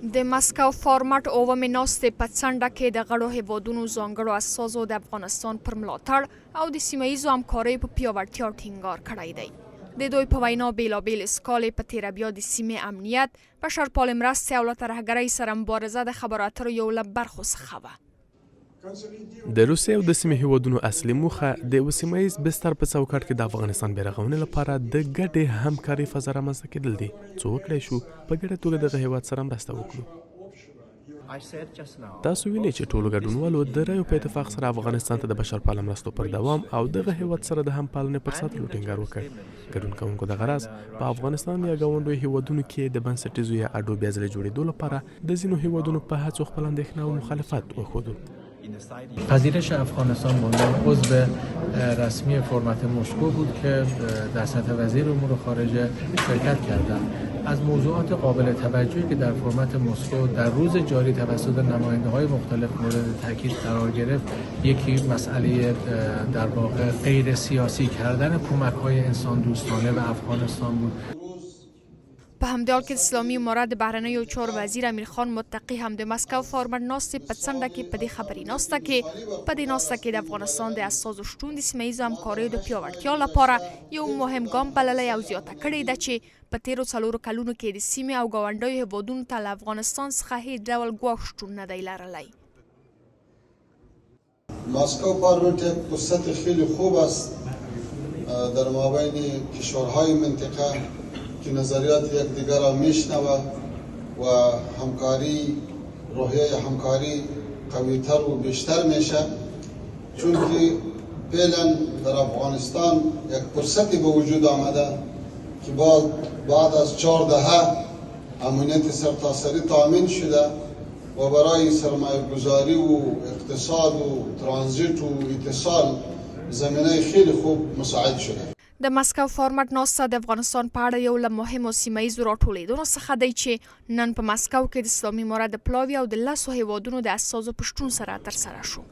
د مسکو فارمټ اوومې ناسته په څنډه کې د غړو هېوادونو ځانګړو استازو د افغانستان پرملاتړ او د سیمه ییزو همکاریو په پیاوړتیا ټینګار کړی دی. د دوی په وینا بیلابیل اسکالې په تیره بیا د سیمې امنیت، بشرپالې مرستې او له ترهګرۍ سره مبارزه د خبرو اترو یو له برخو څخه وه. د روسیې او د سیمې هېوادونو اصلي موخه د یو سیمه ییز بستر په چوکاټ کې د افغانستان بیرغونې لپاره د ګډې همکارۍ فضا رامنځته کېدل دي، څو وکړای شو په ګډه توګه دغه هېواد سره مرسته وکړو. تاسو وینئ چې ټولو ګډونوالو د رایو په اتفاق سره افغانستان ته د بشرپاله مرستو پر دوام او دغه هېواد سره د همپالنې پر ساتلو ټینګار وکړ. ګډون کوونکو دغه راز په افغانستان یا ګاونډیو هېوادونو کې د بنسټیزو یا اډو بیا ځلې جوړېدو لپاره د ځینو هېوادونو په هڅو خپل اندېښنه او مخالفت وښودو. پذیرش افغانستان به عنوان عضو رسمی فارمټ مسکو بود که در سطح وزیر امور خارجه شرکت کردند. از موضوعات قابل توجهی که در فارمټ مسکو در روز جاری توسط نماینده‌های مختلف مورد تاکید قرار گرفت، یکی مسئله در واقع غیر سیاسی کردن کمک‌های انسان دوستانه به افغانستان بود. په همدې حال کې د اسلامي امارت د بهرنیو چارو وزیر امیر خان متقي هم د مسکو فارمټ ناستې په څنډه کې په دې خبري ناسته کې د افغانستان د استازو شتون د سیمه ییزو همکاریو د پیاوړتیا لپاره یو مهم ګام بللی او زیاته کړې ده چې په تیرو 4 کلونو کې د سیمې او ګاونډیو هېوادونو ته له افغانستان څخه هیڅ ډول ګواښ شتون نه دی لرلی. مسکو فارمټ یک فرصت خیلی خوب است در مابین کشورهای منطقه که نظریات یکدیگر را میشنوه و همکاری روحیه همکاری قویتر و بیشتر میشه، چون که فعلا در افغانستان یک فرصتی به وجود آمده که بعد از 4 دهه امنیت سرتاسری تامین شده و برای سرمایه گذاری و اقتصاد و ترانزیت و اتصال زمینه خیلی خوب مساعد شده. د مسکو فارمټ ناسته د افغانستان په اړه یو له مهمو سیمه ییزو راټولېدنو څخه دی چې نن په مسکو کې د اسلامي امارت د پلاوي او د 10 هېوادونو د استازو په شتون سره ترسره شو.